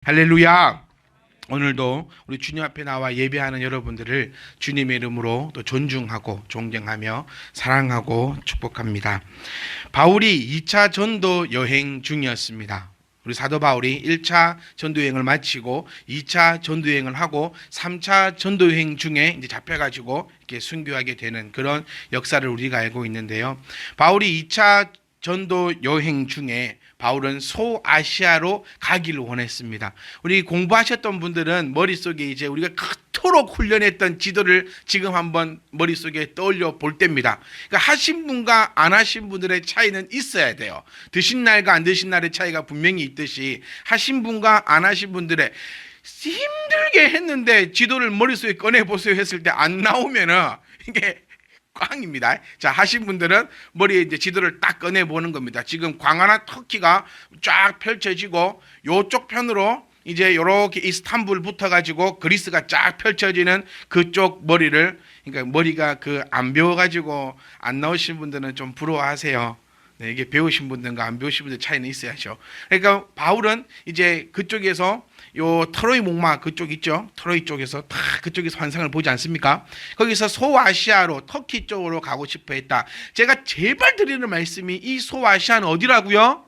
할렐루야. 오늘도 우리 주님 앞에 나와 예배하는 여러분들을 주님의 이름으로 또 존중하고 존경하며 사랑하고 축복합니다. 바울이 2차 전도 여행 중이었습니다. 우리 사도 바울이 1차 전도여행을 마치고 2차 전도여행을 하고 3차 전도여행 중에 이제 잡혀가지고 이렇게 순교하게 되는 그런 역사를 우리가 알고 있는데요. 바울이 2차 전도 여행 중에 바울은 소아시아로 가기를 원했습니다. 우리 공부하셨던 분들은 머릿속에 이제 우리가 그토록 훈련했던 지도를 지금 한번 머릿속에 떠올려 볼 때입니다. 그러니까 하신 분과 안 하신 분들의 차이는 있어야 돼요. 드신 날과 안 드신 날의 차이가 분명히 있듯이 하신 분과 안 하신 분들의 힘들게 했는데 지도를 머릿속에 꺼내보세요 했을 때 안 나오면은 이게 꽝입니다. 자, 하신 분들은 머리에 이제 지도를 딱 꺼내 보는 겁니다. 지금 광활한 터키가 쫙 펼쳐지고 요쪽 편으로 이제 요렇게 이스탄불 붙어가지고 그리스가 쫙 펼쳐지는 그쪽 머리를, 그러니까 머리가 안 배워가지고 안 나오신 분들은 좀 부러워하세요. 네, 이게 배우신 분들과 안 배우신 분들 차이는 있어야죠. 그러니까 바울은 이제 그쪽에서 요 트로이 목마 그쪽 있죠. 트로이 쪽에서 다 그쪽에서 환상을 보지 않습니까? 거기서 소아시아로 터키 쪽으로 가고 싶어 했다. 제가 제발 드리는 말씀이 이 소아시아는 어디라고요?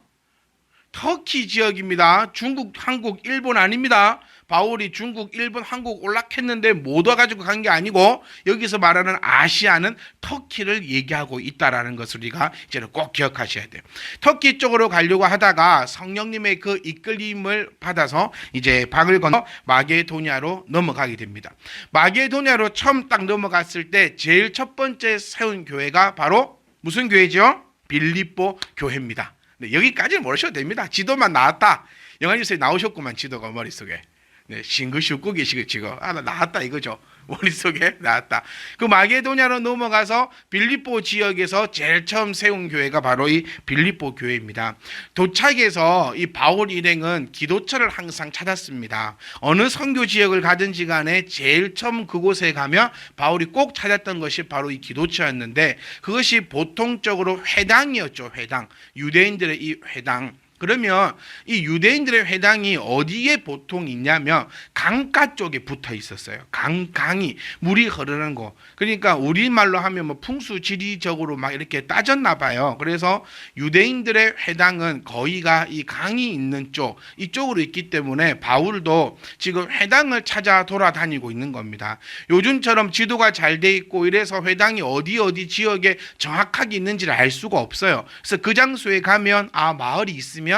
터키 지역입니다. 중국, 한국, 일본 아닙니다. 바울이 중국, 일본, 한국 올락했는데 못 와가지고 간 게 아니고 여기서 말하는 아시아는 터키를 얘기하고 있다라는 것을 우리가 이제는 꼭 기억하셔야 돼요. 터키 쪽으로 가려고 하다가 성령님의 그 이끌림을 받아서 이제 방을 건너 마게도냐로 넘어가게 됩니다. 마게도냐로 처음 딱 넘어갔을 때 제일 첫 번째 세운 교회가 바로 무슨 교회죠? 빌립보 교회입니다. 네, 여기까지는 모르셔도 됩니다. 지도만 나왔다. 영화뉴스에 나오셨구만, 지도가 머릿속에. 네, 싱긋이 웃고 계시고 지금 나 나왔다 이거죠. 머릿속에 나왔다. 그 마게도냐로 넘어가서 빌립보 지역에서 제일 처음 세운 교회가 바로 이 빌립보 교회입니다. 도착해서 이 바울 일행은 기도처를 항상 찾았습니다. 어느 선교 지역을 가든지 간에 제일 처음 그곳에 가면 바울이 꼭 찾았던 것이 바로 이 기도처였는데 그것이 보통적으로 회당이었죠. 회당. 유대인들의 이 회당. 그러면 이 유대인들의 회당이 어디에 보통 있냐면 강가 쪽에 붙어 있었어요. 강이 물이 흐르는 곳. 그러니까 우리말로 하면 뭐 풍수지리적으로 막 이렇게 따졌나 봐요. 그래서 유대인들의 회당은 거의가 이 강이 있는 쪽, 이쪽으로 있기 때문에 바울도 지금 회당을 찾아 돌아다니고 있는 겁니다. 요즘처럼 지도가 잘 돼 있고 이래서 회당이 어디 지역에 정확하게 있는지를 알 수가 없어요. 그래서 그 장소에 가면 마을이 있으면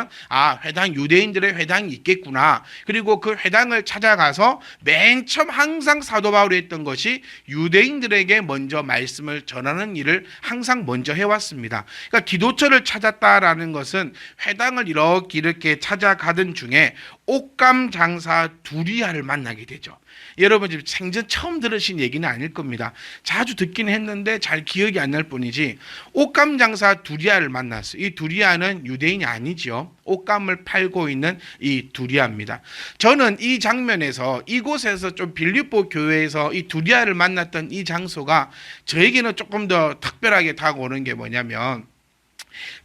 회당, 유대인들의 회당이 있겠구나. 그리고 그 회당을 찾아가서 맨 처음 항상 사도 바울이 했던 것이 유대인들에게 먼저 말씀을 전하는 일을 항상 먼저 해왔습니다. 그러니까 기도처를 찾았다라는 것은 회당을 이렇게 찾아가던 중에 옷감 장사 두리아를 만나게 되죠. 여러분 지금 생전 처음 들으신 얘기는 아닐 겁니다. 자주 듣긴 했는데 잘 기억이 안 날 뿐이지. 옷감 장사 두리아를 만났어요. 이 두리아는 유대인이 아니죠. 옷감을 팔고 있는 이 두리아입니다. 저는 이 장면에서 이곳에서 좀 빌립보 교회에서 이 두리아를 만났던 이 장소가 저에게는 조금 더 특별하게 다가오는 게 뭐냐면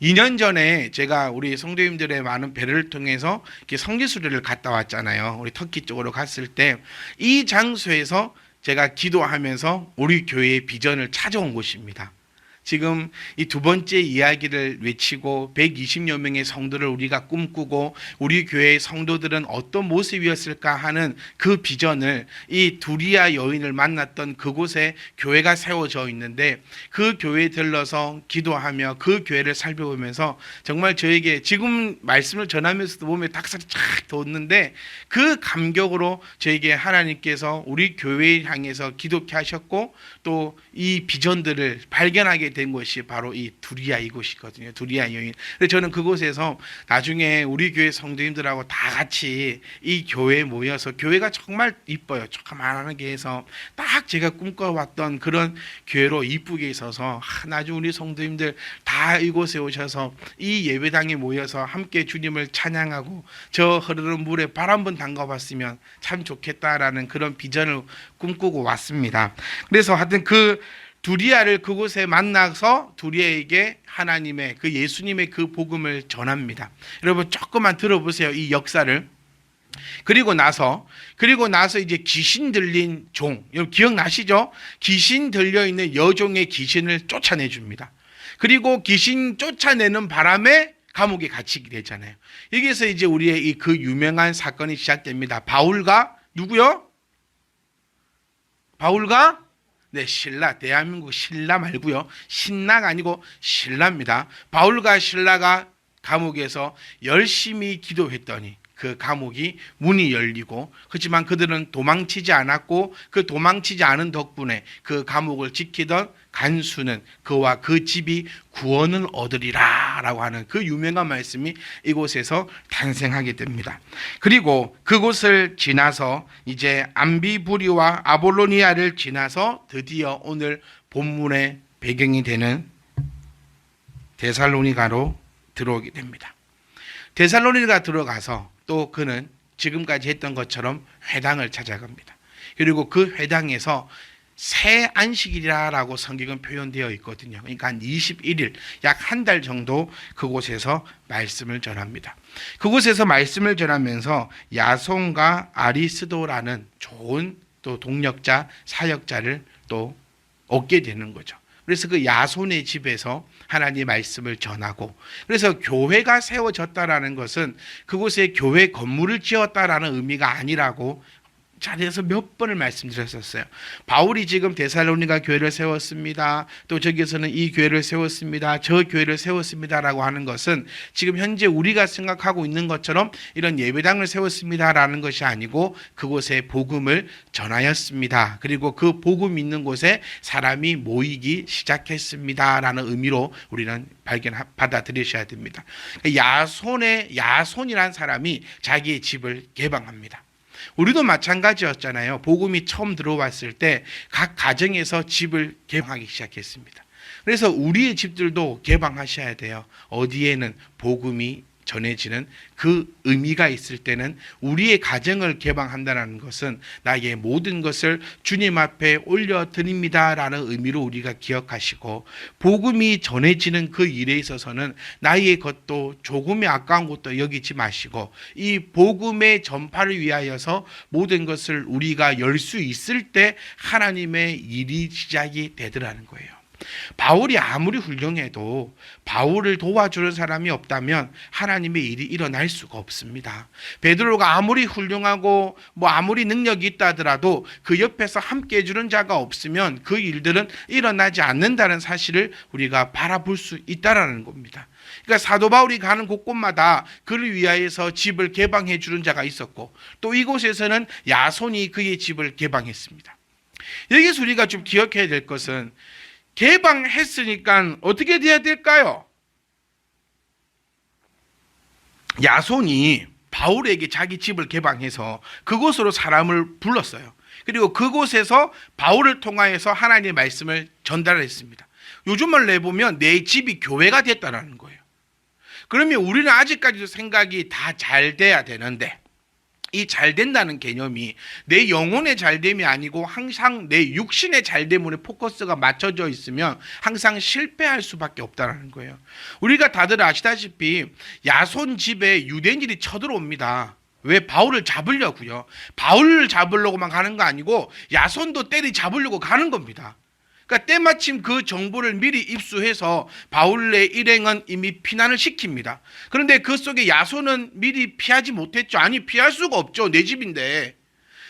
2년 전에 제가 우리 성도님들의 많은 배려를 통해서 성지순례를 갔다 왔잖아요. 우리 터키 쪽으로 갔을 때 이 장소에서 제가 기도하면서 우리 교회의 비전을 찾아온 곳입니다. 지금 이 두 번째 이야기를 외치고 120여 명의 성도를 우리가 꿈꾸고 우리 교회의 성도들은 어떤 모습이었을까 하는 그 비전을 이 두리아 여인을 만났던 그곳에 교회가 세워져 있는데 그 교회에 들러서 기도하며 그 교회를 살펴보면서 정말 저에게 지금 말씀을 전하면서도 몸에 닭살이 쫙 돋는데 그 감격으로 저에게 하나님께서 우리 교회를 향해서 기도케 하셨고 또 이 비전들을 발견하게 된 것이 바로 이 두리아 이곳이거든요. 두리아 여인. 그래서 저는 그곳에서 나중에 우리 교회 성도님들하고 다 같이 이 교회에 모여서 교회가 정말 이뻐요. 조그만하게 해서 딱 제가 꿈꿔왔던 그런 교회로 이쁘게 있어서 나중에 우리 성도님들 다 이곳에 오셔서 이 예배당에 모여서 함께 주님을 찬양하고 저 흐르는 물에 발 한번 담가봤으면 참 좋겠다라는 그런 비전을 꿈꾸고 왔습니다. 그래서 하여튼 그 두리아를 그곳에 만나서 두리아에게 하나님의 그 예수님의 그 복음을 전합니다. 여러분 조금만 들어보세요. 이 역사를. 그리고 나서 이제 귀신 들린 종, 여러분 기억나시죠? 귀신 들려 있는 여종의 귀신을 쫓아내 줍니다. 그리고 귀신 쫓아내는 바람에 감옥에 갇히게 되잖아요. 여기서 이제 우리의 그 유명한 사건이 시작됩니다. 바울과 누구요? 바울과 신라, 대한민국 신라 말고요. 신라가 아니고 신라입니다. 바울과 신라가 감옥에서 열심히 기도했더니 그 감옥이 문이 열리고, 그렇지만 그들은 도망치지 않았고 그 도망치지 않은 덕분에 그 감옥을 지키던 간수는 그와 그 집이 구원을 얻으리라 라고 하는 그 유명한 말씀이 이곳에서 탄생하게 됩니다. 그리고 그곳을 지나서 이제 암비부리와 아볼로니아를 지나서 드디어 오늘 본문의 배경이 되는 데살로니가로 들어오게 됩니다. 데살로니가 들어가서 또 그는 지금까지 했던 것처럼 회당을 찾아갑니다. 그리고 그 회당에서 새 안식일이라고 성경은 표현되어 있거든요. 그러니까 한 21일, 약 한 달 정도 그곳에서 말씀을 전합니다. 그곳에서 말씀을 전하면서 야손과 아리스도라는 좋은 또 동력자, 사역자를 또 얻게 되는 거죠. 그래서 그 야손의 집에서 하나님의 말씀을 전하고, 그래서 교회가 세워졌다라는 것은 그곳에 교회 건물을 지었다라는 의미가 아니라고 자리에서 몇 번을 말씀드렸었어요. 바울이 지금 데살로니가 교회를 세웠습니다. 또 저기에서는 이 교회를 세웠습니다. 저 교회를 세웠습니다라고 하는 것은 지금 현재 우리가 생각하고 있는 것처럼 이런 예배당을 세웠습니다라는 것이 아니고 그곳에 복음을 전하였습니다. 그리고 그 복음 있는 곳에 사람이 모이기 시작했습니다라는 의미로 우리는 받아들이셔야 됩니다. 야손이라는 사람이 자기의 집을 개방합니다. 우리도 마찬가지였잖아요. 복음이 처음 들어왔을 때 각 가정에서 집을 개방하기 시작했습니다. 그래서 우리의 집들도 개방하셔야 돼요. 어디에는 복음이 전해지는 그 의미가 있을 때는 우리의 가정을 개방한다는 것은 나의 모든 것을 주님 앞에 올려드립니다라는 의미로 우리가 기억하시고, 복음이 전해지는 그 일에 있어서는 나의 것도 조금의 아까운 것도 여기지 마시고 이 복음의 전파를 위하여서 모든 것을 우리가 열 수 있을 때 하나님의 일이 시작이 되더라는 거예요. 바울이 아무리 훌륭해도 바울을 도와주는 사람이 없다면 하나님의 일이 일어날 수가 없습니다. 베드로가 아무리 훌륭하고 아무리 능력이 있다 하더라도 그 옆에서 함께 해주는 자가 없으면 그 일들은 일어나지 않는다는 사실을 우리가 바라볼 수 있다라는 겁니다. 그러니까 사도 바울이 가는 곳곳마다 그를 위하여서 집을 개방해 주는 자가 있었고, 또 이곳에서는 야손이 그의 집을 개방했습니다. 여기서 우리가 좀 기억해야 될 것은, 개방했으니까 어떻게 돼야 될까요? 야손이 바울에게 자기 집을 개방해서 그곳으로 사람을 불렀어요. 그리고 그곳에서 바울을 통하여서 하나님의 말씀을 전달했습니다. 요즘을 내보면 내 집이 교회가 됐다는 거예요. 그러면 우리는 아직까지도 생각이 다 잘 돼야 되는데, 이 잘 된다는 개념이 내 영혼의 잘됨이 아니고 항상 내 육신의 잘됨으로 포커스가 맞춰져 있으면 항상 실패할 수밖에 없다는 거예요. 우리가 다들 아시다시피 야손 집에 유대인들이 쳐들어옵니다. 왜? 바울을 잡으려고요. 바울을 잡으려고만 가는 거 아니고 야손도 때리 잡으려고 가는 겁니다. 그러니까 때마침 그 정보를 미리 입수해서 바울의 일행은 이미 피난을 시킵니다. 그런데 그 속에 야손은 미리 피하지 못했죠. 아니, 피할 수가 없죠. 내 집인데.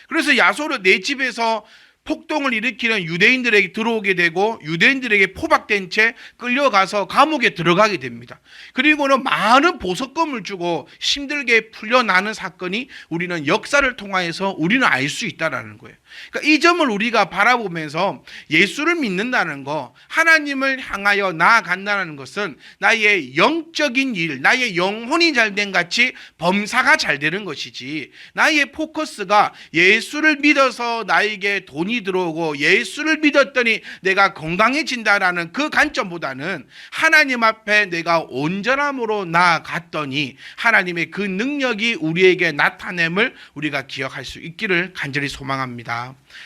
그래서 야손은 내 집에서 폭동을 일으키는 유대인들에게 들어오게 되고 유대인들에게 포박된 채 끌려가서 감옥에 들어가게 됩니다. 그리고는 많은 보석금을 주고 힘들게 풀려나는 사건이 우리는 역사를 통하여서 우리는 알 수 있다는 거예요. 그러니까 이 점을 우리가 바라보면서 예수를 믿는다는 거, 하나님을 향하여 나아간다는 것은 나의 영적인 일, 나의 영혼이 잘된 같이 범사가 잘 되는 것이지, 나의 포커스가 예수를 믿어서 나에게 돈이 들어오고 예수를 믿었더니 내가 건강해진다라는 그 관점보다는 하나님 앞에 내가 온전함으로 나아갔더니 하나님의 그 능력이 우리에게 나타냄을 우리가 기억할 수 있기를 간절히 소망합니다.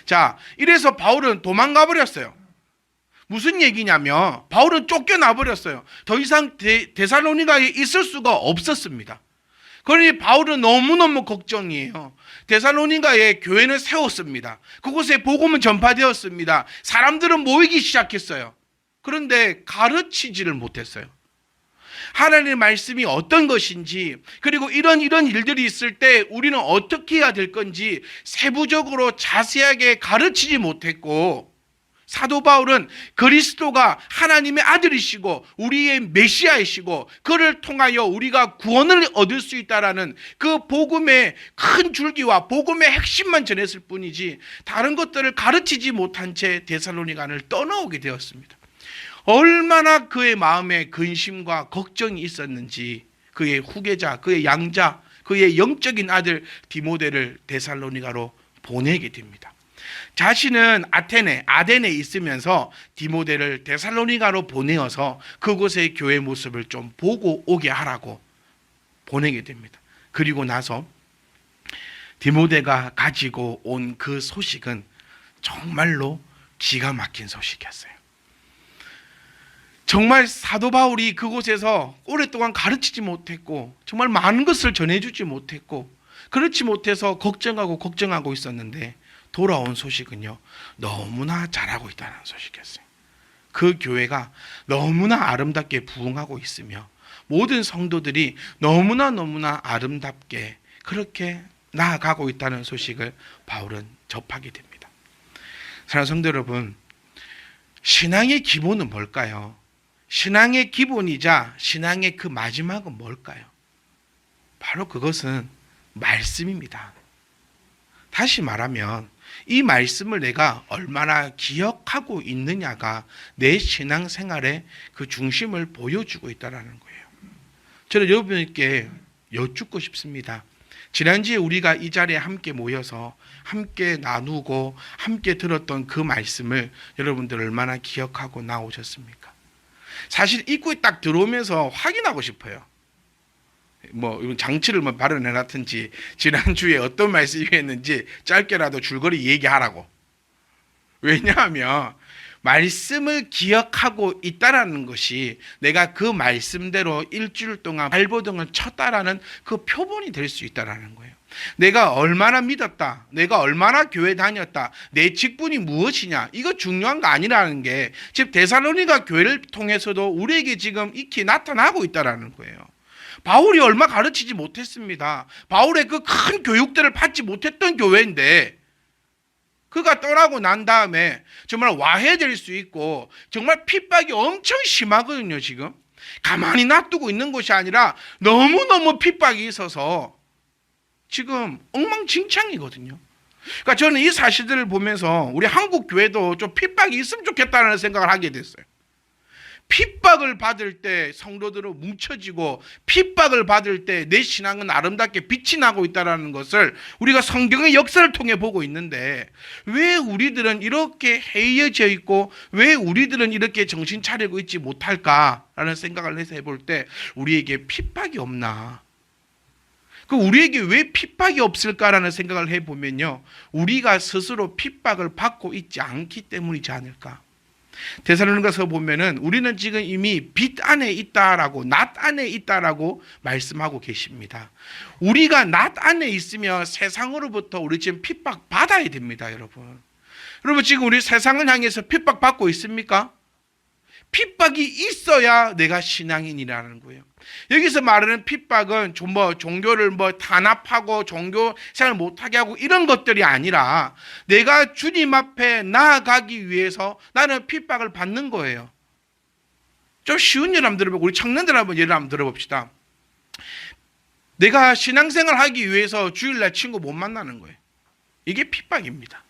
자, 이래서 바울은 도망가 버렸어요. 무슨 얘기냐면 바울은 쫓겨나 버렸어요. 더 이상 데살로니가에 있을 수가 없었습니다. 그러니 바울은 너무너무 걱정이에요. 데살로니가에 교회는 세웠습니다. 그곳에 복음은 전파되었습니다. 사람들은 모이기 시작했어요. 그런데 가르치지를 못했어요. 하나님의 말씀이 어떤 것인지, 그리고 이런 일들이 있을 때 우리는 어떻게 해야 될 건지 세부적으로 자세하게 가르치지 못했고, 사도 바울은 그리스도가 하나님의 아들이시고 우리의 메시아이시고 그를 통하여 우리가 구원을 얻을 수 있다라는 그 복음의 큰 줄기와 복음의 핵심만 전했을 뿐이지 다른 것들을 가르치지 못한 채 데살로니가를 떠나오게 되었습니다. 얼마나 그의 마음에 근심과 걱정이 있었는지 그의 후계자, 그의 양자, 그의 영적인 아들 디모데를 데살로니가로 보내게 됩니다. 자신은 아덴에 있으면서 디모데를 데살로니가로 보내어서 그곳의 교회 모습을 좀 보고 오게 하라고 보내게 됩니다. 그리고 나서 디모데가 가지고 온 그 소식은 정말로 기가 막힌 소식이었어요. 정말 사도 바울이 그곳에서 오랫동안 가르치지 못했고 정말 많은 것을 전해주지 못했고 그렇지 못해서 걱정하고 있었는데 돌아온 소식은요, 너무나 잘하고 있다는 소식이었어요. 그 교회가 너무나 아름답게 부흥하고 있으며 모든 성도들이 너무나 아름답게 그렇게 나아가고 있다는 소식을 바울은 접하게 됩니다. 사랑하는 성도 여러분, 신앙의 기본은 뭘까요? 신앙의 기본이자 신앙의 그 마지막은 뭘까요? 바로 그것은 말씀입니다. 다시 말하면 이 말씀을 내가 얼마나 기억하고 있느냐가 내 신앙생활의 그 중심을 보여주고 있다는 거예요. 저는 여러분께 여쭙고 싶습니다. 지난주에 우리가 이 자리에 함께 모여서 함께 나누고 함께 들었던 그 말씀을 여러분들 얼마나 기억하고 나오셨습니까? 사실 입구에 딱 들어오면서 확인하고 싶어요. 장치를 발언해놨든지 지난주에 어떤 말씀이 했는지 짧게라도 줄거리 얘기하라고. 왜냐하면 말씀을 기억하고 있다라는 것이 내가 그 말씀대로 일주일 동안 발버둥을 쳤다라는 그 표본이 될 수 있다라는 거예요. 내가 얼마나 믿었다, 내가 얼마나 교회 다녔다, 내 직분이 무엇이냐, 이거 중요한 거 아니라는 게 지금 데살로니가 교회를 통해서도 우리에게 지금 익히 나타나고 있다라는 거예요. 바울이 얼마 가르치지 못했습니다. 바울의 그 큰 교육들을 받지 못했던 교회인데 그가 떠나고 난 다음에 정말 와해될 수 있고 정말 핍박이 엄청 심하거든요. 지금 가만히 놔두고 있는 것이 아니라 너무너무 핍박이 있어서 지금 엉망진창이거든요. 그러니까 저는 이 사실들을 보면서 우리 한국 교회도 좀 핍박이 있으면 좋겠다는 생각을 하게 됐어요. 핍박을 받을 때 성도들은 뭉쳐지고 핍박을 받을 때 내 신앙은 아름답게 빛이 나고 있다는 것을 우리가 성경의 역사를 통해 보고 있는데 왜 우리들은 이렇게 해이해져 있고 왜 우리들은 이렇게 정신 차리고 있지 못할까라는 생각을 해서 해볼 때 우리에게 핍박이 없나? 우리에게 왜 핍박이 없을까라는 생각을 해보면요, 우리가 스스로 핍박을 받고 있지 않기 때문이지 않을까? 데살로니가서 보면은 우리는 지금 이미 빛 안에 있다라고, 낫 안에 있다라고 말씀하고 계십니다. 우리가 낫 안에 있으면 세상으로부터 우리 지금 핍박 받아야 됩니다, 여러분. 여러분 지금 우리 세상을 향해서 핍박 받고 있습니까? 핍박이 있어야 내가 신앙인이라는 거예요. 여기서 말하는 핍박은 종교를 탄압하고 종교 생활 못하게 하고 이런 것들이 아니라 내가 주님 앞에 나아가기 위해서 나는 핍박을 받는 거예요. 좀 쉬운 예 한번 들어보고 우리 청년들 한번 예를 한번 들어봅시다. 내가 신앙생활 하기 위해서 주일날 친구 못 만나는 거예요. 이게 핍박입니다.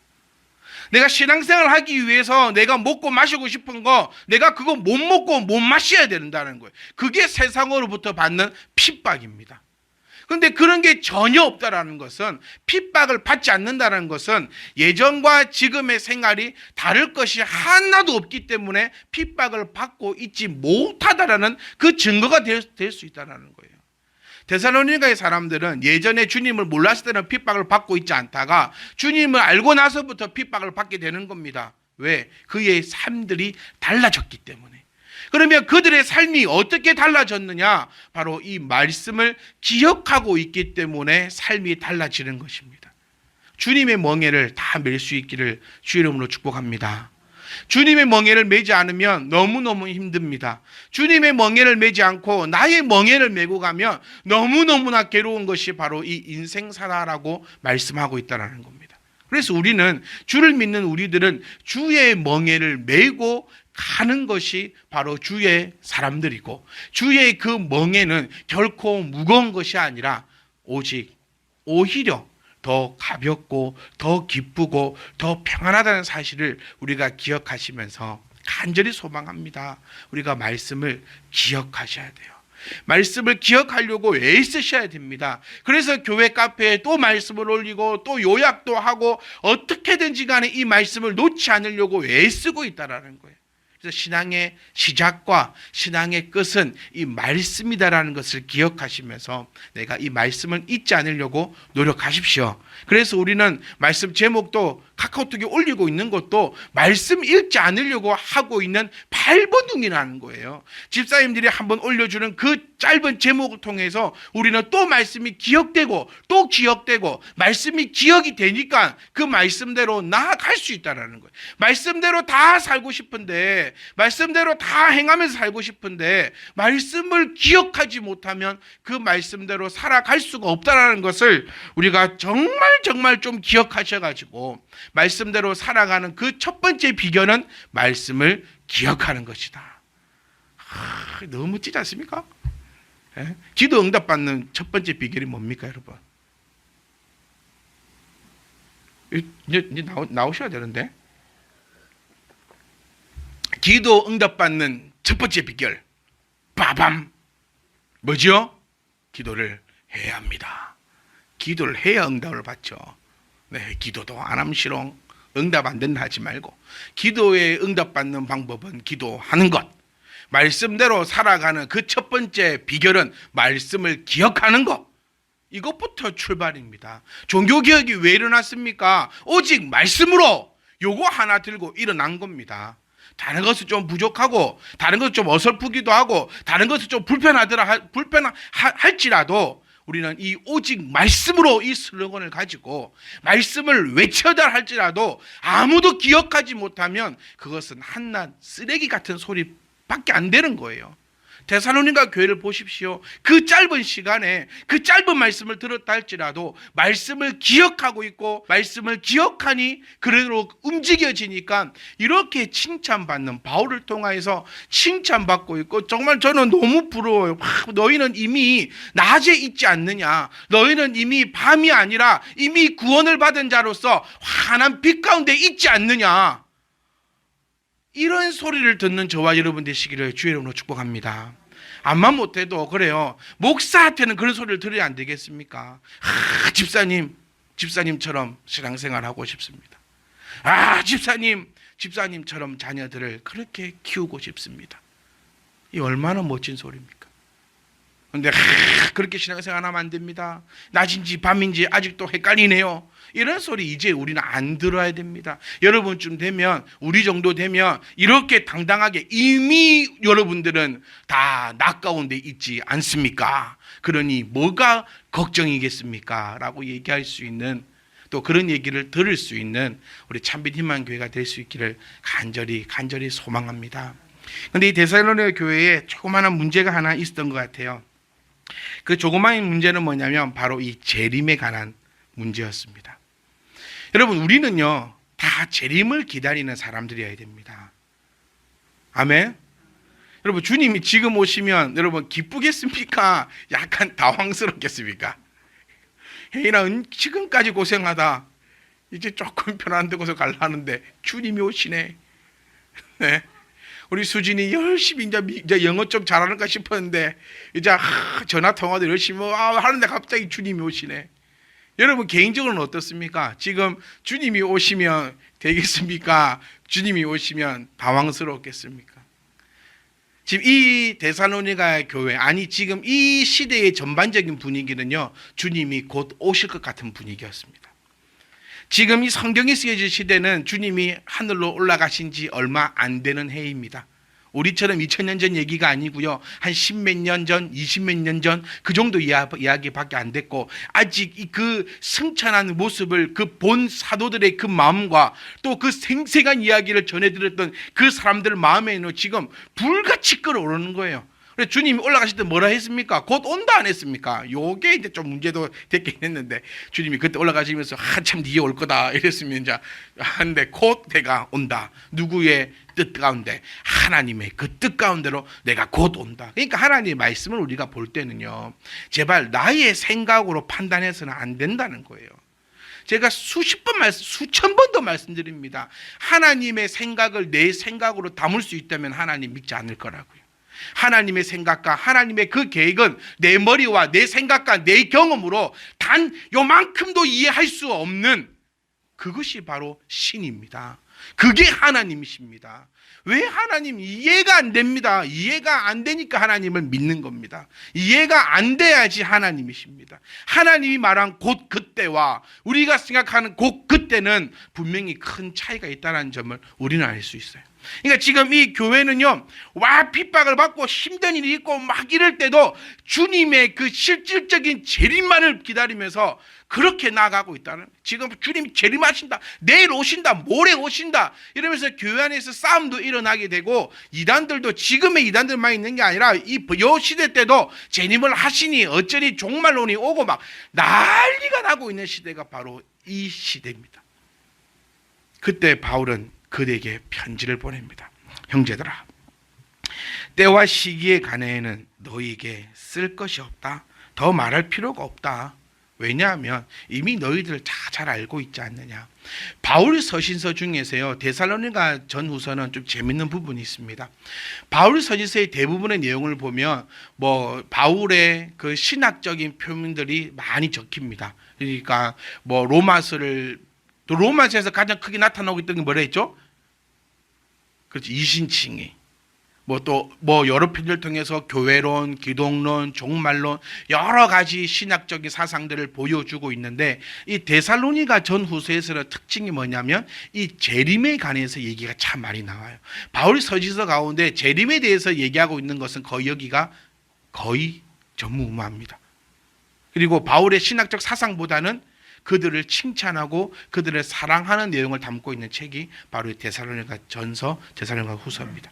내가 신앙생활을 하기 위해서 내가 먹고 마시고 싶은 거 내가 그거 못 먹고 못 마셔야 된다는 거예요. 그게 세상으로부터 받는 핍박입니다. 그런데 그런 게 전혀 없다라는 것은, 핍박을 받지 않는다는 것은 예전과 지금의 생활이 다를 것이 하나도 없기 때문에 핍박을 받고 있지 못하다라는 그 증거가 될 수 있다는 거예요. 데살로니가의 사람들은 예전에 주님을 몰랐을 때는 핍박을 받고 있지 않다가 주님을 알고 나서부터 핍박을 받게 되는 겁니다. 왜? 그의 삶들이 달라졌기 때문에. 그러면 그들의 삶이 어떻게 달라졌느냐? 바로 이 말씀을 기억하고 있기 때문에 삶이 달라지는 것입니다. 주님의 멍에를 다 맬 수 있기를 주의 이름으로 축복합니다. 주님의 멍에를 매지 않으면 너무너무 힘듭니다. 주님의 멍에를 매지 않고 나의 멍에를 메고 가면 너무너무나 괴로운 것이 바로 이 인생사라고 말씀하고 있다는 겁니다. 그래서 우리는 주를 믿는 우리들은 주의 멍에를 메고 가는 것이 바로 주의 사람들이고, 주의 그 멍에는 결코 무거운 것이 아니라 오직 오히려 더 가볍고 더 기쁘고 더 평안하다는 사실을 우리가 기억하시면서 간절히 소망합니다. 우리가 말씀을 기억하셔야 돼요. 말씀을 기억하려고 애쓰셔야 됩니다. 그래서 교회 카페에 또 말씀을 올리고 또 요약도 하고 어떻게든지 간에 이 말씀을 놓지 않으려고 애쓰고 있다는 거예요. 그래서 신앙의 시작과 신앙의 끝은 이 말씀이다라는 것을 기억하시면서 내가 이 말씀을 잊지 않으려고 노력하십시오. 그래서 우리는 말씀 제목도 카카오톡에 올리고 있는 것도 말씀 읽지 않으려고 하고 있는 발버둥이라는 거예요. 집사님들이 한번 올려주는 그 짧은 제목을 통해서 우리는 또 말씀이 기억되고 또 기억되고 말씀이 기억이 되니까 그 말씀대로 나아갈 수 있다는 거예요. 말씀대로 다 살고 싶은데, 말씀대로 다 행하면서 살고 싶은데 말씀을 기억하지 못하면 그 말씀대로 살아갈 수가 없다는 것을 우리가 정말 좀 기억하셔가지고 말씀대로 살아가는 그 첫 번째 비결은 말씀을 기억하는 것이다. 너무 멋지지 않습니까? 예? 기도 응답받는 첫 번째 비결이 뭡니까, 여러분? 이제 나오셔야 되는데. 기도 응답받는 첫 번째 비결, 빠밤, 뭐죠? 기도를 해야 합니다. 기도를 해야 응답을 받죠. 네, 기도도 안 하면 싫어. 응답 안 된다 하지 말고, 기도에 응답받는 방법은 기도하는 것, 말씀대로 살아가는 그 첫 번째 비결은 말씀을 기억하는 것. 이것부터 출발입니다. 종교개혁이 왜 일어났습니까? 오직 말씀으로 요거 하나 들고 일어난 겁니다. 다른 것은 좀 부족하고 다른 것은 좀 어설프기도 하고 다른 것은 좀 불편할지라도 우리는 이 오직 말씀으로 이 슬로건을 가지고 말씀을 외쳐다 할지라도 아무도 기억하지 못하면 그것은 한낱 쓰레기 같은 소리밖에 안 되는 거예요. 데살로니가 교회를 보십시오. 그 짧은 시간에 그 짧은 말씀을 들었다 할지라도 말씀을 기억하고 있고 말씀을 기억하니 그대로 움직여지니까 이렇게 칭찬받는, 바울을 통해서 칭찬받고 있고, 정말 저는 너무 부러워요. 너희는 이미 낮에 있지 않느냐, 너희는 이미 밤이 아니라 이미 구원을 받은 자로서 환한 빛 가운데 있지 않느냐, 이런 소리를 듣는 저와 여러분 되시기를 주의 이름으로 축복합니다. 암만 못해도 그래요. 목사한테는 그런 소리를 들어야 안 되겠습니까? 집사님처럼 신앙생활하고 싶습니다. 집사님처럼 자녀들을 그렇게 키우고 싶습니다. 이 얼마나 멋진 소리입니까? 그런데 그렇게 신앙생활하면 안 됩니다. 낮인지 밤인지 아직도 헷갈리네요. 이런 소리 이제 우리는 안 들어야 됩니다. 여러분쯤 되면, 우리 정도 되면 이렇게 당당하게 이미 여러분들은 다 낮 가운데 있지 않습니까? 그러니 뭐가 걱정이겠습니까? 라고 얘기할 수 있는, 또 그런 얘기를 들을 수 있는 우리 참빛 희망 교회가 될 수 있기를 간절히 소망합니다. 그런데 이 데살로니가 교회에 조그마한 문제가 하나 있었던 것 같아요. 그 조그마한 문제는 뭐냐면 바로 이 재림에 관한 문제였습니다. 여러분, 우리는요 다 재림을 기다리는 사람들이어야 됩니다. 아멘. 여러분, 주님이 지금 오시면 여러분 기쁘겠습니까? 약간 당황스럽겠습니까? 혜인아, 지금까지 고생하다 이제 조금 편한 데 곳에 가려는데 주님이 오시네. 네. 우리 수진이 열심히 이제 영어 좀 잘하는가 싶었는데 이제 전화 통화도 열심히 하는데 갑자기 주님이 오시네. 여러분 개인적으로는 어떻습니까? 지금 주님이 오시면 되겠습니까? 주님이 오시면 당황스럽겠습니까? 지금 이 데살로니가 교회, 아니 지금 이 시대의 전반적인 분위기는요, 주님이 곧 오실 것 같은 분위기였습니다. 지금 이 성경이 쓰여진 시대는 주님이 하늘로 올라가신 지 얼마 안 되는 해입니다. 우리처럼 2000년 전 얘기가 아니고요. 한 10몇 년 전, 20몇 년 전 그 정도 이야기밖에 안 됐고, 아직 그 승천한 모습을 그 본 사도들의 그 마음과 또 그 생생한 이야기를 전해드렸던 그 사람들 마음에는 지금 불같이 끓어오르는 거예요. 그래서 주님이 올라가실 때 뭐라 했습니까? 곧 온다 안 했습니까? 요게 이제 좀 문제도 됐긴 했는데, 주님이 그때 올라가시면서 한참 뒤에 올 거다 이랬으면 이제 한데, 곧 내가 온다. 누구의 뜻 가운데? 하나님의 그 뜻 가운데로 내가 곧 온다. 그러니까 하나님의 말씀을 우리가 볼 때는요, 제발 나의 생각으로 판단해서는 안 된다는 거예요. 제가 수천 번도 말씀드립니다. 하나님의 생각을 내 생각으로 담을 수 있다면 하나님 믿지 않을 거라고요. 하나님의 생각과 하나님의 그 계획은 내 머리와 내 생각과 내 경험으로 단 요만큼도 이해할 수 없는, 그것이 바로 신입니다. 그게 하나님이십니다. 왜 하나님 이해가 안 됩니다. 이해가 안 되니까 하나님을 믿는 겁니다. 이해가 안 돼야지 하나님이십니다. 하나님이 말한 곧 그때와 우리가 생각하는 곧 그때는 분명히 큰 차이가 있다는 점을 우리는 알 수 있어요. 그러니까 지금 이 교회는요, 와 핍박을 받고 힘든 일이 있고 막 이럴 때도 주님의 그 실질적인 재림만을 기다리면서 그렇게 나아가고 있다는, 지금 주님이 재림하신다, 내일 오신다, 모레 오신다 이러면서 교회 안에서 싸움도 일어나게 되고, 이단들도 지금의 이단들만 있는 게 아니라 요 시대 때도 재림을 하시니 어쩌니 종말론이 오고 막 난리가 나고 있는 시대가 바로 이 시대입니다. 그때 바울은 그들에게 편지를 보냅니다. 형제들아, 때와 시기에 관해에는 너희에게 쓸 것이 없다. 더 말할 필요가 없다. 왜냐하면 이미 너희들 다 잘 알고 있지 않느냐. 바울 서신서 중에서요, 데살로니가 전후서는 좀 재밌는 부분이 있습니다. 바울 서신서의 대부분의 내용을 보면 바울의 그 신학적인 표현들이 많이 적힙니다. 그러니까 로마서에서 가장 크게 나타나고 있던 게 뭐라 했죠? 그렇지, 이신칭의. 여러 편을 통해서 교회론, 기독론, 종말론, 여러 가지 신학적인 사상들을 보여주고 있는데, 이 데살로니가 전후서에서는 특징이 뭐냐면 이 재림에 관해서 얘기가 참 많이 나와요. 바울 서신서 가운데 재림에 대해서 얘기하고 있는 것은 여기가 거의 전무후무합니다. 그리고 바울의 신학적 사상보다는 그들을 칭찬하고 그들을 사랑하는 내용을 담고 있는 책이 바로 데살로니가 전서, 데살로니가 후서입니다.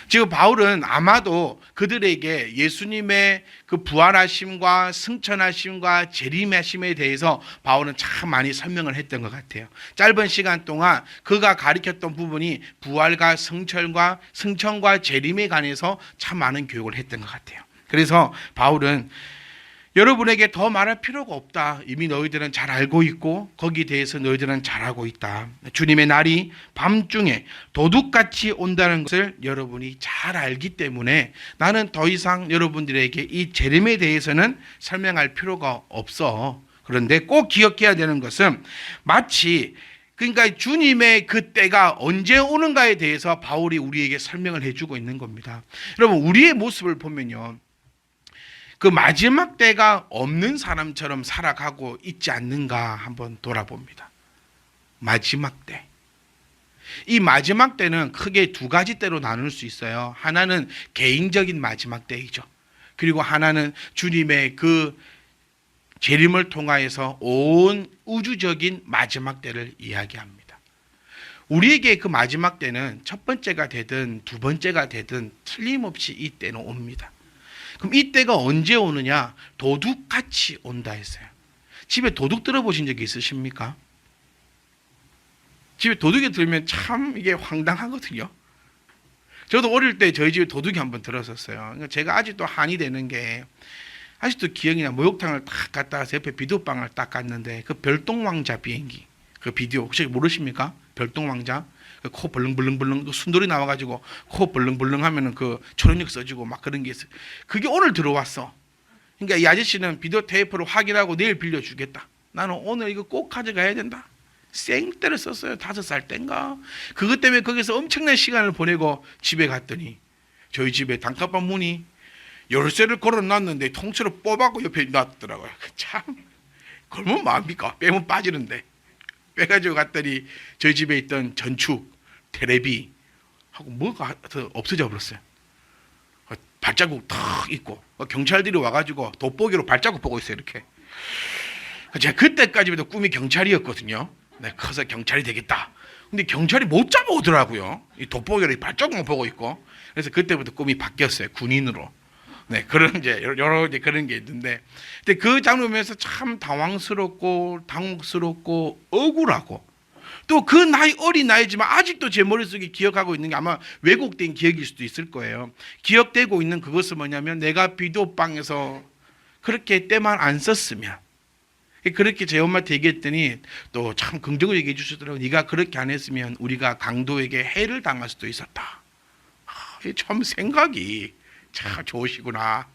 지금 바울은 아마도 그들에게 예수님의 그 부활하심과 승천하심과 재림하심에 대해서 바울은 참 많이 설명을 했던 것 같아요. 짧은 시간 동안 그가 가르쳤던 부분이 부활과 승천과 재림에 관해서 참 많은 교육을 했던 것 같아요. 그래서 바울은 여러분에게 더 말할 필요가 없다. 이미 너희들은 잘 알고 있고 거기에 대해서 너희들은 잘하고 있다. 주님의 날이 밤중에 도둑같이 온다는 것을 여러분이 잘 알기 때문에 나는 더 이상 여러분들에게 이 재림에 대해서는 설명할 필요가 없어. 그런데 꼭 기억해야 되는 것은 그러니까 주님의 그 때가 언제 오는가에 대해서 바울이 우리에게 설명을 해주고 있는 겁니다. 여러분, 우리의 모습을 보면요, 그 마지막 때가 없는 사람처럼 살아가고 있지 않는가 한번 돌아봅니다. 마지막 때. 이 마지막 때는 크게 두 가지 때로 나눌 수 있어요. 하나는 개인적인 마지막 때이죠. 그리고 하나는 주님의 그 재림을 통하여서 온 우주적인 마지막 때를 이야기합니다. 우리에게 그 마지막 때는 첫 번째가 되든 두 번째가 되든 틀림없이 이 때는 옵니다. 그럼 이 때가 언제 오느냐? 도둑같이 온다 했어요. 집에 도둑 들어보신 적이 있으십니까? 집에 도둑이 들면 참 이게 황당하거든요. 저도 어릴 때 저희 집에 도둑이 한번 들었었어요. 그러니까 제가 아직도 한이 되는 게, 아직도 기억이 나. 목욕탕을 딱 갔다 와서 옆에 비디오방을 딱 갔는데 그 별똥왕자 비행기, 그 비디오 혹시 모르십니까? 별똥왕자. 코 벌렁벌렁벌렁 순돌이 나와가지고 코 벌렁벌렁 하면은 그 초능력 써지고 막 그런 게 있어요. 그게 오늘 들어왔어. 그러니까 이 아저씨는 비디오 테이프로 확인하고 내일 빌려주겠다. 나는 오늘 이거 꼭 가져가야 된다. 생떼를 썼어요. 5살 땐가. 그것 때문에 거기서 엄청난 시간을 보내고 집에 갔더니 저희 집에 단칸방 문이 열쇠를 걸어놨는데 통째로 뽑아고 옆에 놨더라고요. 참 걸면 뭐합니까? 빼면 빠지는데. 빼가지고 갔더니 저희 집에 있던 전축, 테레비, 하고 뭐가 없어져 버렸어요. 발자국 탁 있고 경찰들이 와가지고 돋보기로 발자국 보고 있어요. 이렇게. 제가 그때까지도 꿈이 경찰이었거든요. 네, 커서 경찰이 되겠다. 근데 경찰이 못 잡아오더라고요. 이 돋보기로 발자국만 보고 있고. 그래서 그때부터 꿈이 바뀌었어요. 군인으로. 네, 그런 이제 여러 이제 그런 게 있는데, 근데 그 장면 보면서 참 당황스럽고 당혹스럽고 억울하고, 또 그 나이 어린 나이지만 아직도 제 머릿속에 기억하고 있는 게 아마 왜곡된 기억일 수도 있을 거예요. 기억되고 있는 그것은 뭐냐면 내가 비디오방에서 그렇게 때만 안 썼으면, 그렇게 제 엄마한테 얘기했더니 또 참 긍정을 얘기해 주시더라고요. 네가 그렇게 안 했으면 우리가 강도에게 해를 당할 수도 있었다. 참 생각이 참 좋으시구나.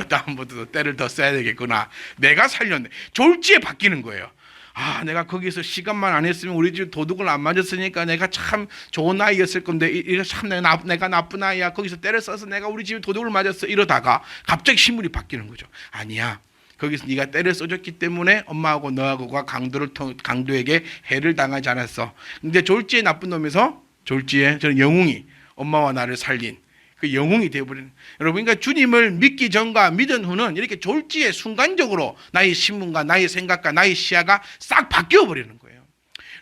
다음부터 때를 더 써야 되겠구나. 내가 살렸네. 졸지에 바뀌는 거예요. 내가 거기서 시간만 안 했으면 우리 집 도둑을 안 맞았으니까 내가 참 좋은 아이였을 건데, 이거 참 내가 나쁜 아이야. 거기서 때를 써서 내가 우리 집에 도둑을 맞았어. 이러다가 갑자기 신물이 바뀌는 거죠. 아니야. 거기서 네가 때를 써줬기 때문에 엄마하고 너하고가 강도에게 해를 당하지 않았어. 근데 졸지에 나쁜 놈에서 졸지에 저는 영웅이 엄마와 나를 살린 그 영웅이 되어버리는. 여러분, 그러니까 주님을 믿기 전과 믿은 후는 이렇게 졸지에 순간적으로 나의 신분과 나의 생각과 나의 시야가 싹 바뀌어 버리는 거예요.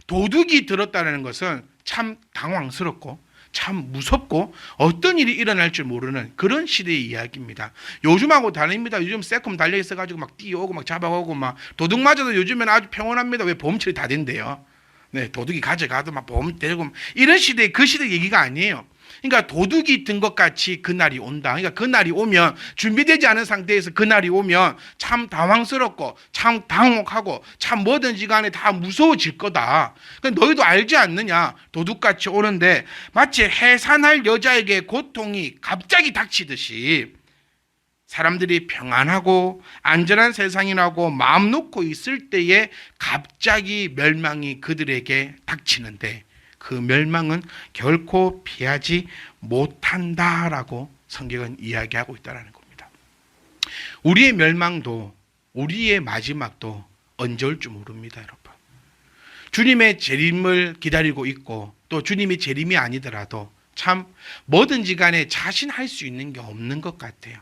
도둑이 들었다는 것은 참 당황스럽고 참 무섭고 어떤 일이 일어날 줄 모르는 그런 시대의 이야기입니다. 요즘하고 다릅니다. 요즘 새콤 달려 있어가지고 막 뛰어오고 막 잡아오고 막 도둑 맞아도 요즘에는 아주 평온합니다. 왜 보험처리 다 된대요. 네, 도둑이 가져가도 막 보험 때리고 이런 시대, 그 시대 얘기가 아니에요. 그러니까 도둑이 든 것 같이 그날이 온다. 그러니까 그날이 오면, 준비되지 않은 상태에서 그날이 오면 참 당황스럽고 참 당혹하고 참 뭐든지 간에 다 무서워질 거다. 그러니까 너희도 알지 않느냐. 도둑같이 오는데 마치 해산할 여자에게 고통이 갑자기 닥치듯이 사람들이 평안하고 안전한 세상이라고 마음 놓고 있을 때에 갑자기 멸망이 그들에게 닥치는데, 그 멸망은 결코 피하지 못한다라고 성경은 이야기하고 있다는 겁니다. 우리의 멸망도 우리의 마지막도 언제 올 줄 모릅니다, 여러분. 주님의 재림을 기다리고 있고, 또 주님이 재림이 아니더라도 참 뭐든지 간에 자신할 수 있는 게 없는 것 같아요.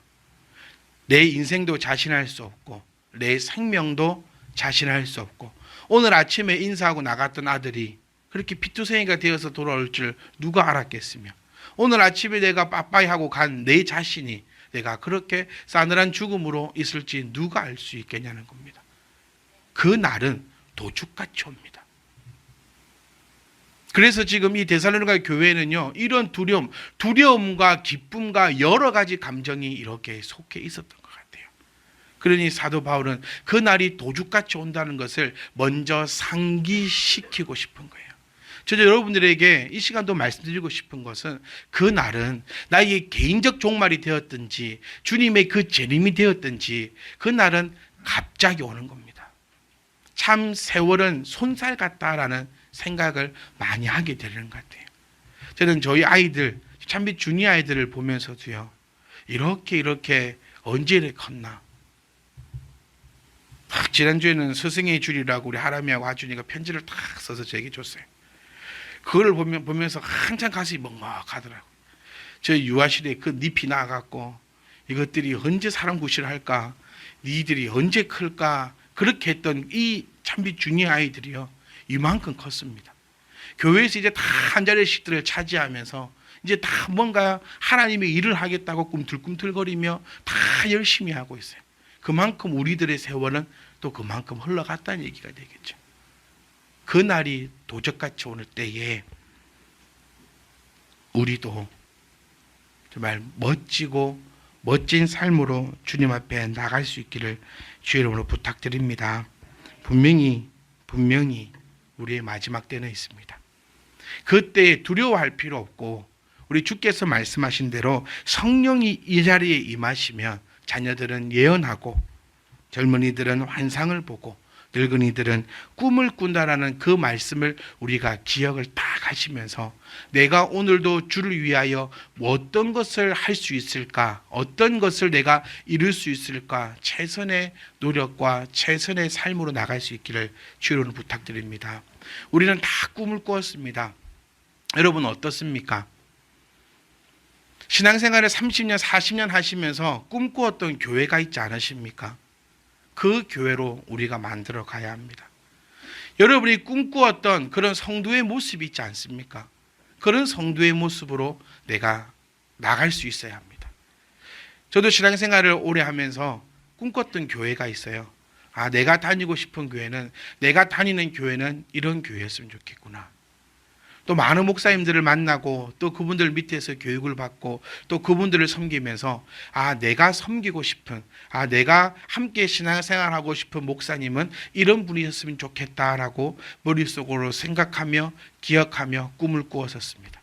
내 인생도 자신할 수 없고 내 생명도 자신할 수 없고, 오늘 아침에 인사하고 나갔던 아들이 그렇게 피투성이가 되어서 돌아올 줄 누가 알았겠으며, 오늘 아침에 내가 빠빠이 하고 간 내 자신이 내가 그렇게 싸늘한 죽음으로 있을지 누가 알 수 있겠냐는 겁니다. 그 날은 도둑같이 옵니다. 그래서 지금 이 데살로니가 교회는요, 이런 두려움과 기쁨과 여러 가지 감정이 이렇게 속해 있었던 것 같아요. 그러니 사도 바울은 그 날이 도둑같이 온다는 것을 먼저 상기시키고 싶은 거예요. 저도 여러분들에게 이 시간도 말씀드리고 싶은 것은, 그 날은 나의 개인적 종말이 되었든지 주님의 그 재림이 되었든지 그 날은 갑자기 오는 겁니다. 참 세월은 손살 같다라는 생각을 많이 하게 되는 것 같아요. 저는 저희 아이들, 참빛 주니 아이들을 보면서도요, 이렇게 언제 이렇게 컸나. 지난주에는 스승의 줄이라고 우리 하람이하고 하준이가 편지를 탁 써서 저에게 줬어요. 그걸 보면서 한참 가슴이 먹먹하더라고요. 저 유아실에 그 잎이 나갖고 이것들이 언제 사람 구실을 할까, 니들이 언제 클까, 그렇게 했던 이 참빛 주니 아이들이요, 이만큼 컸습니다. 교회에서 이제 다 한 자리씩들을 차지하면서 이제 다 뭔가 하나님의 일을 하겠다고 꿈틀꿈틀거리며 다 열심히 하고 있어요. 그만큼 우리들의 세월은 또 그만큼 흘러갔다는 얘기가 되겠죠. 그 날이 도적같이 오는 때에 우리도 정말 멋지고 멋진 삶으로 주님 앞에 나갈 수 있기를 주의 이름으로 부탁드립니다. 분명히 우리의 마지막 때는 있습니다. 그때 두려워할 필요 없고, 우리 주께서 말씀하신 대로 성령이 이 자리에 임하시면 자녀들은 예언하고, 젊은이들은 환상을 보고, 늙은이들은 꿈을 꾼다라는 그 말씀을 우리가 기억을 딱 하시면서, 내가 오늘도 주를 위하여 어떤 것을 할 수 있을까, 어떤 것을 내가 이룰 수 있을까, 최선의 노력과 최선의 삶으로 나갈 수 있기를 주로 부탁드립니다. 우리는 다 꿈을 꾸었습니다. 여러분 어떻습니까? 신앙생활을 30년, 40년 하시면서 꿈꾸었던 교회가 있지 않으십니까? 그 교회로 우리가 만들어 가야 합니다. 여러분이 꿈꾸었던 그런 성도의 모습이 있지 않습니까? 그런 성도의 모습으로 내가 나갈 수 있어야 합니다. 저도 신앙생활을 오래 하면서 꿈꿨던 교회가 있어요. 내가 다니고 싶은 교회는, 내가 다니는 교회는 이런 교회였으면 좋겠구나. 또 많은 목사님들을 만나고 또 그분들 밑에서 교육을 받고 또 그분들을 섬기면서 내가 섬기고 싶은, 내가 함께 신앙생활하고 싶은 목사님은 이런 분이었으면 좋겠다라고 머릿속으로 생각하며 기억하며 꿈을 꾸었었습니다.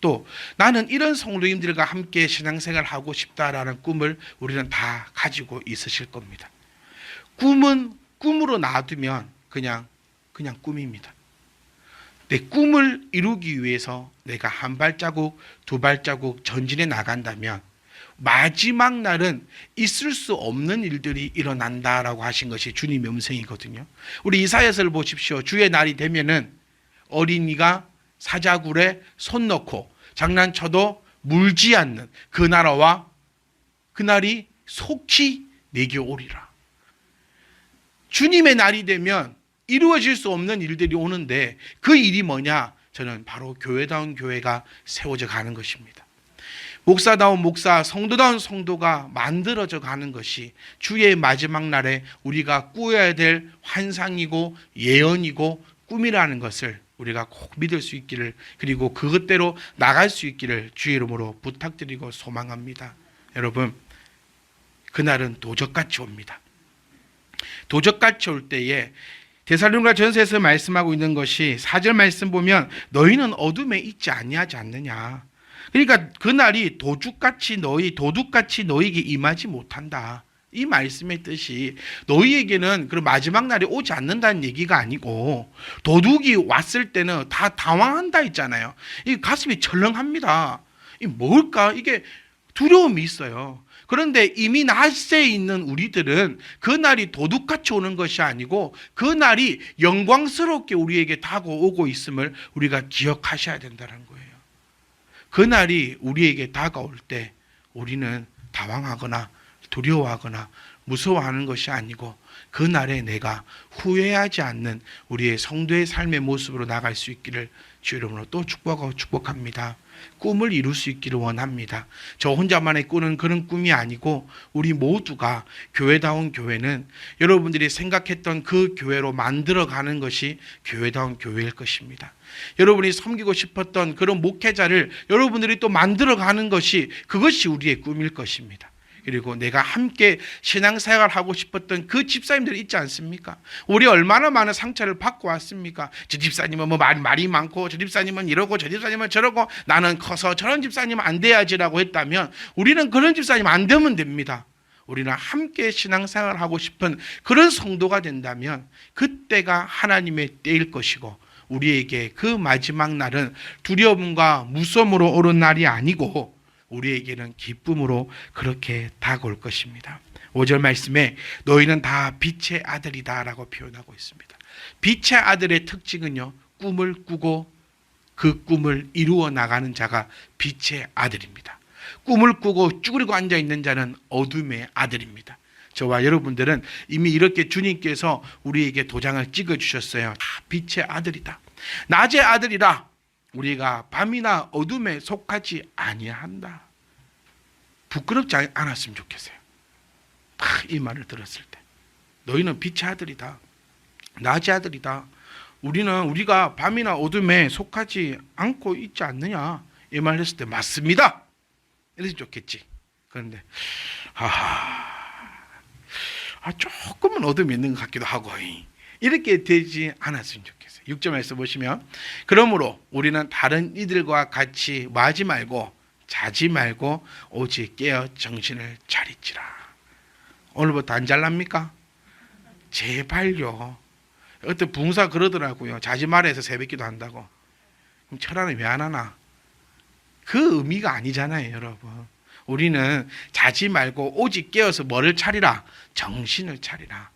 또 나는 이런 성도님들과 함께 신앙생활하고 싶다라는 꿈을 우리는 다 가지고 있으실 겁니다. 꿈은 꿈으로 놔두면 그냥 꿈입니다. 내 꿈을 이루기 위해서 내가 한 발자국, 두 발자국 전진해 나간다면 마지막 날은 있을 수 없는 일들이 일어난다라고 하신 것이 주님의 음성이거든요. 우리 이사야서를 보십시오. 주의 날이 되면은 어린이가 사자굴에 손 넣고 장난쳐도 물지 않는 그 나라와 그날이 속히 내게 오리라. 주님의 날이 되면 이루어질 수 없는 일들이 오는데 그 일이 뭐냐? 저는 바로 교회다운 교회가 세워져 가는 것입니다. 목사다운 목사, 성도다운 성도가 만들어져 가는 것이 주의 마지막 날에 우리가 꾸어야 될 환상이고 예언이고 꿈이라는 것을 우리가 꼭 믿을 수 있기를, 그리고 그것대로 나갈 수 있기를 주의 이름으로 부탁드리고 소망합니다. 여러분, 그날은 도적같이 옵니다. 도적같이 올 때에 데살로니가 전서에서 말씀하고 있는 것이 4절 말씀 보면 너희는 어둠에 있지 아니하지 않느냐. 그러니까 그날이 도둑같이 너희에게 임하지 못한다. 이 말씀의 뜻이 너희에게는 그런 마지막 날이 오지 않는다는 얘기가 아니고, 도둑이 왔을 때는 다 당황한다 했잖아요. 이 가슴이 철렁합니다. 이 뭘까? 이게 두려움이 있어요. 그런데 이미 낮에 있는 우리들은 그 날이 도둑같이 오는 것이 아니고 그 날이 영광스럽게 우리에게 다가오고 있음을 우리가 기억하셔야 된다는 거예요. 그 날이 우리에게 다가올 때 우리는 당황하거나 두려워하거나 무서워하는 것이 아니고 그 날에 내가 후회하지 않는 우리의 성도의 삶의 모습으로 나갈 수 있기를 주 이름으로 또 축복하고 축복합니다. 꿈을 이룰 수 있기를 원합니다. 저 혼자만의 꾸는 그런 꿈이 아니고 우리 모두가 교회다운 교회는 여러분들이 생각했던 그 교회로 만들어가는 것이 교회다운 교회일 것입니다. 여러분이 섬기고 싶었던 그런 목회자를 여러분들이 또 만들어가는 것이, 그것이 우리의 꿈일 것입니다. 그리고 내가 함께 신앙생활 하고 싶었던 그 집사님들이 있지 않습니까? 우리 얼마나 많은 상처를 받고 왔습니까? 저 집사님은 뭐 말이 많고, 저 집사님은 이러고, 저 집사님은 저러고, 나는 커서 저런 집사님은 안 돼야지라고 했다면 우리는 그런 집사님 안 되면 됩니다. 우리는 함께 신앙생활 하고 싶은 그런 성도가 된다면 그때가 하나님의 때일 것이고, 우리에게 그 마지막 날은 두려움과 무서움으로 오는 날이 아니고 우리에게는 기쁨으로 그렇게 다가올 것입니다. 5절 말씀에 너희는 다 빛의 아들이다 라고 표현하고 있습니다. 빛의 아들의 특징은요, 꿈을 꾸고 그 꿈을 이루어 나가는 자가 빛의 아들입니다. 꿈을 꾸고 쭈그리고 앉아있는 자는 어둠의 아들입니다. 저와 여러분들은 이미 이렇게 주님께서 우리에게 도장을 찍어주셨어요. 빛의 아들이다. 낮의 아들이라. 우리가 밤이나 어둠에 속하지 아니한다. 부끄럽지 않았으면 좋겠어요. 이 말을 들었을 때 너희는 빛의 아들이다, 낮의 아들이다. 우리가 밤이나 어둠에 속하지 않고 있지 않느냐, 이 말을 했을 때 맞습니다. 이랬으면 좋겠지. 그런데 조금은 어둠이 있는 것 같기도 하고, 이렇게 되지 않았으면 좋겠어요. 6절에서 보시면 그러므로 우리는 다른 이들과 같이 마지 말고 자지 말고 오직 깨어 정신을 차리지라. 오늘부터 안 잘납니까? 제발요. 어떤 붕사 그러더라고요. 자지 말아서 새벽기도 한다고. 그럼 철학은 왜 안 하나? 그 의미가 아니잖아요, 여러분. 우리는 자지 말고 오직 깨어서 뭐를 차리라? 정신을 차리라.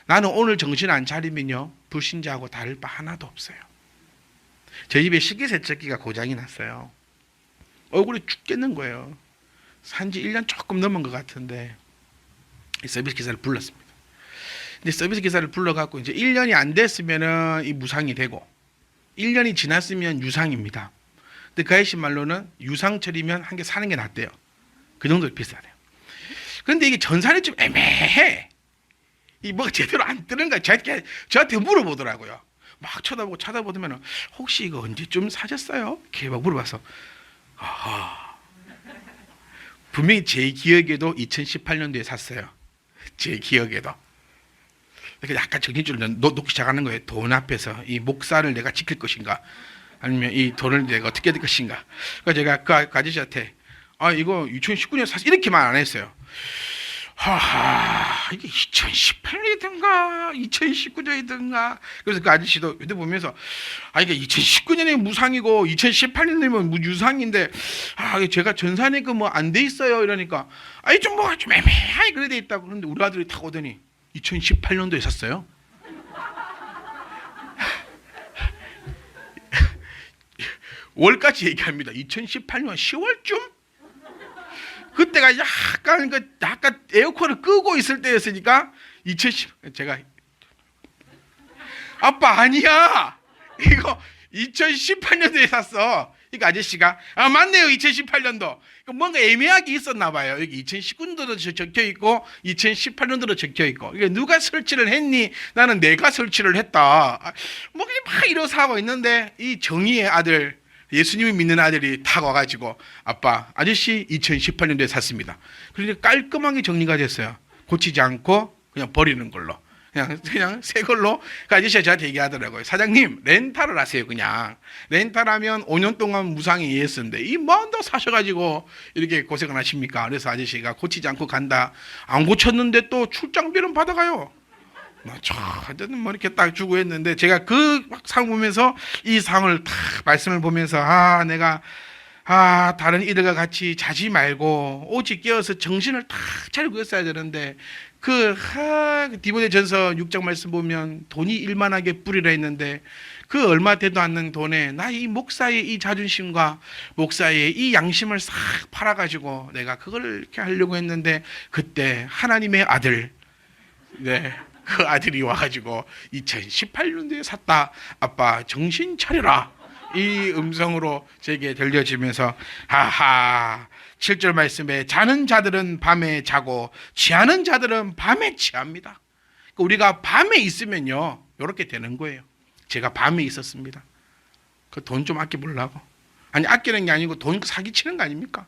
나는 오늘 정신 안 차리면요, 불신자하고 다를 바 하나도 없어요. 저희 집에 식기세척기가 고장이 났어요. 얼굴이 죽겠는 거예요. 산지 1년 조금 넘은 것 같은데 서비스 기사를 불렀습니다. 근데 서비스 기사를 불러갖고 이제 1년이 안 됐으면은 이 무상이 되고 1년이 지났으면 유상입니다. 근데 그 아저씨 말로는 유상철이면 한 개 사는 게 낫대요. 그 정도로 비싸대요. 그런데 이게 전산이 좀 애매해. 이 뭐가 제대로 안 뜨는 거야. 저한테 물어보더라고요. 막 쳐다보고 찾아보면 혹시 이거 언제쯤 사셨어요? 이렇게 막 물어봐서 아하. 분명히 제 기억에도 2018년도에 샀어요. 제 기억에도. 그러니까 약간 정신줄을 놓기 시작하는 거예요. 돈 앞에서 이 목사를 내가 지킬 것인가, 아니면 이 돈을 내가 어떻게 될 것인가. 그러니까 제가 그 아저씨한테 이거 2019년에 샀어 이렇게 말 안 했어요. 하하, 이게 2018년이든가 2019년이든가. 그래서 그 아저씨도 그때 보면서 이게 2019년에 무상이고 2018년이면 유상인데 제가 전산에 그 뭐 안 돼 있어요 이러니까 좀 뭐가 좀 애매하게 그래 돼 있다고. 그런데 우리 아들이 타고 오더니 2018년도에 샀어요. 월까지 얘기합니다. 2018년 10월쯤? 그때가 약간 에어컨을 끄고 있을 때였으니까 2010 제가 아빠 아니야 이거 2018년도에 샀어. 그러니까 아저씨가 맞네요 2018년도. 뭔가 애매하게 있었나 봐요. 여기 2019년도도 적혀 있고 2018년도도 적혀 있고. 이게 누가 설치를 했니? 나는 내가 설치를 했다. 뭐 그냥 막 이러서 하고 있는데 이 정의의 아들, 예수님이 믿는 아들이 타고 와가지고 아빠 아저씨 2018년도에 샀습니다. 그러니까 깔끔하게 정리가 됐어요. 고치지 않고 그냥 버리는 걸로. 그냥 새 걸로. 그 아저씨가 저한테 얘기하더라고요. 사장님 렌탈을 하세요. 그냥 렌탈하면 5년 동안 무상이 이해했었는데 이 뭔데 사셔가지고 이렇게 고생을 하십니까? 그래서 아저씨가 고치지 않고 간다. 안 고쳤는데 또 출장비는 받아가요. 저는 뭐 이렇게 딱 주고 했는데 제가 그 상 보면서 이 상을 딱 말씀을 보면서 내가 다른 이들과 같이 자지 말고 오직 깨어서 정신을 딱 차리고 있어야 되는데 디모데전서 6장 말씀 보면 돈이 일만하게 뿌리라 했는데 그 얼마 되도 않는 돈에 나 이 목사의 이 자존심과 목사의 이 양심을 싹 팔아가지고 내가 그걸 이렇게 하려고 했는데 그때 하나님의 아들 그 아들이 와가지고 2018년도에 샀다. 아빠 정신 차려라. 이 음성으로 제게 들려지면서 7절 말씀에 자는 자들은 밤에 자고 취하는 자들은 밤에 취합니다. 우리가 밤에 있으면요 이렇게 되는 거예요. 제가 밤에 있었습니다. 그 돈 좀 아껴보려고. 아끼는 게 아니고 돈 사기치는 거 아닙니까?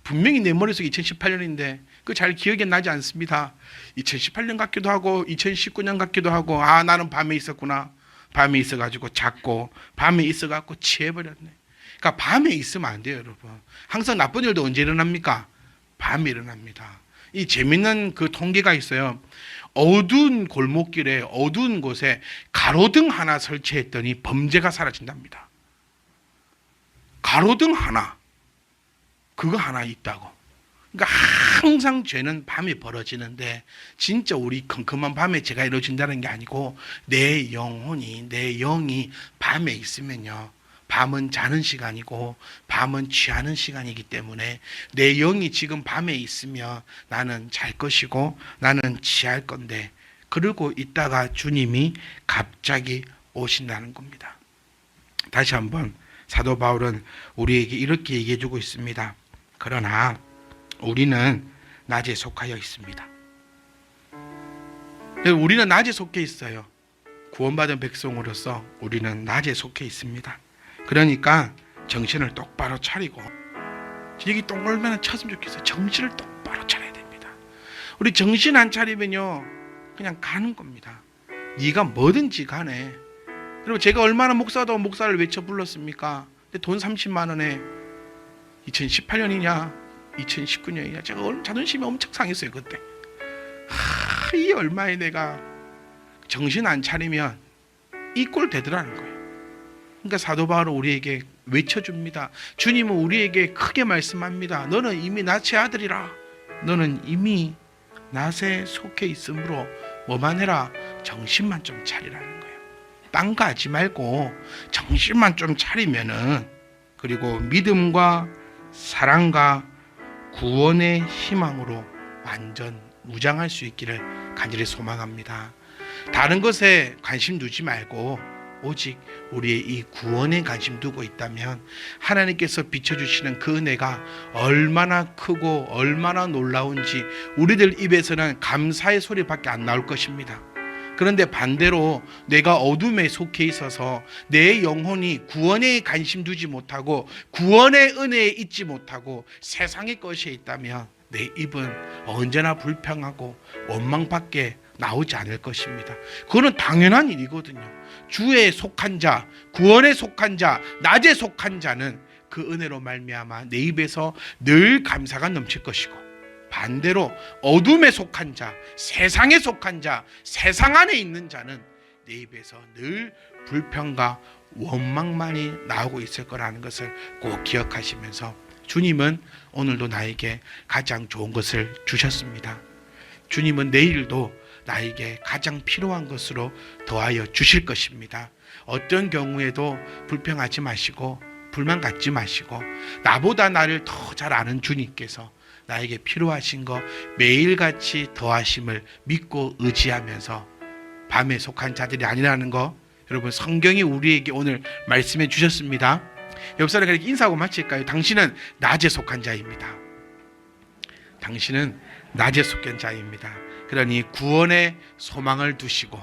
분명히 내 머릿속에 2018년인데 그 잘 기억이 나지 않습니다. 2018년 같기도 하고 2019년 같기도 하고 나는 밤에 있었구나. 밤에 있어가지고 잤고 밤에 있어가지고 취해버렸네. 그러니까 밤에 있으면 안 돼요, 여러분. 항상 나쁜 일도 언제 일어납니까? 밤에 일어납니다. 이 재밌는 그 통계가 있어요. 어두운 골목길에 어두운 곳에 가로등 하나 설치했더니 범죄가 사라진답니다. 가로등 하나, 그거 하나 있다고. 그러니까 항상 죄는 밤에 벌어지는데 진짜 우리 컴컴한 밤에 죄가 이루어진다는 게 아니고 내 영혼이, 내 영이 밤에 있으면요, 밤은 자는 시간이고 밤은 취하는 시간이기 때문에 내 영이 지금 밤에 있으면 나는 잘 것이고 나는 취할 건데, 그러고 있다가 주님이 갑자기 오신다는 겁니다. 다시 한번 사도 바울은 우리에게 이렇게 얘기해 주고 있습니다. 그러나 우리는 낮에 속하여 있습니다. 우리는 낮에 속해 있어요. 구원받은 백성으로서 우리는 낮에 속해 있습니다. 그러니까 정신을 똑바로 차리고, 여기 똥 얼마나 쳤으면 좋겠어요. 정신을 똑바로 차려야 됩니다. 우리 정신 안 차리면요 그냥 가는 겁니다. 네가 뭐든지 가네. 여러분, 제가 얼마나 목사를 외쳐 불렀습니까? 근데 돈 30만 원에 2018년이냐 2019년이냐 제가 자존심이 엄청 상했어요 그때. 이 얼마에 내가 정신 안 차리면 이 꼴 되더라는 거예요. 그러니까 사도 바울은 우리에게 외쳐줍니다. 주님은 우리에게 크게 말씀합니다. 너는 이미 낫의 아들이라. 너는 이미 낫에 속해 있으므로 뭐만 해라, 정신만 좀 차리라는 거예요. 딴 거 하지 말고 정신만 좀 차리면은, 그리고 믿음과 사랑과 구원의 희망으로 완전 무장할 수 있기를 간절히 소망합니다. 다른 것에 관심 두지 말고 오직 우리의 이 구원에 관심 두고 있다면 하나님께서 비춰주시는 그 은혜가 얼마나 크고 얼마나 놀라운지 우리들 입에서는 감사의 소리밖에 안 나올 것입니다. 그런데 반대로 내가 어둠에 속해 있어서 내 영혼이 구원에 관심 두지 못하고 구원의 은혜에 있지 못하고 세상의 것에 있다면 내 입은 언제나 불평하고 원망밖에 나오지 않을 것입니다. 그거는 당연한 일이거든요. 주에 속한 자, 구원에 속한 자, 낮에 속한 자는 그 은혜로 말미암아 내 입에서 늘 감사가 넘칠 것이고, 반대로 어둠에 속한 자, 세상에 속한 자, 세상 안에 있는 자는 내 입에서 늘 불평과 원망만이 나오고 있을 거라는 것을 꼭 기억하시면서, 주님은 오늘도 나에게 가장 좋은 것을 주셨습니다. 주님은 내일도 나에게 가장 필요한 것으로 더하여 주실 것입니다. 어떤 경우에도 불평하지 마시고 불만 갖지 마시고, 나보다 나를 더 잘 아는 주님께서 나에게 필요하신 거 매일같이 더하심을 믿고 의지하면서, 밤에 속한 자들이 아니라는 거 여러분 성경이 우리에게 오늘 말씀해 주셨습니다. 옆 사람에게 인사하고 마칠까요? 당신은 낮에 속한 자입니다. 당신은 낮에 속한 자입니다. 그러니 구원의 소망을 두시고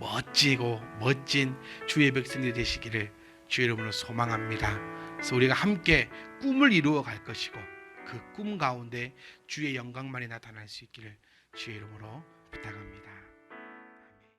멋지고 멋진 주의 백성들이 되시기를 주의 이름으로 소망합니다. 그래서 우리가 함께 꿈을 이루어 갈 것이고, 그 꿈 가운데 주의 영광만이 나타날 수 있기를 주의 이름으로 부탁합니다.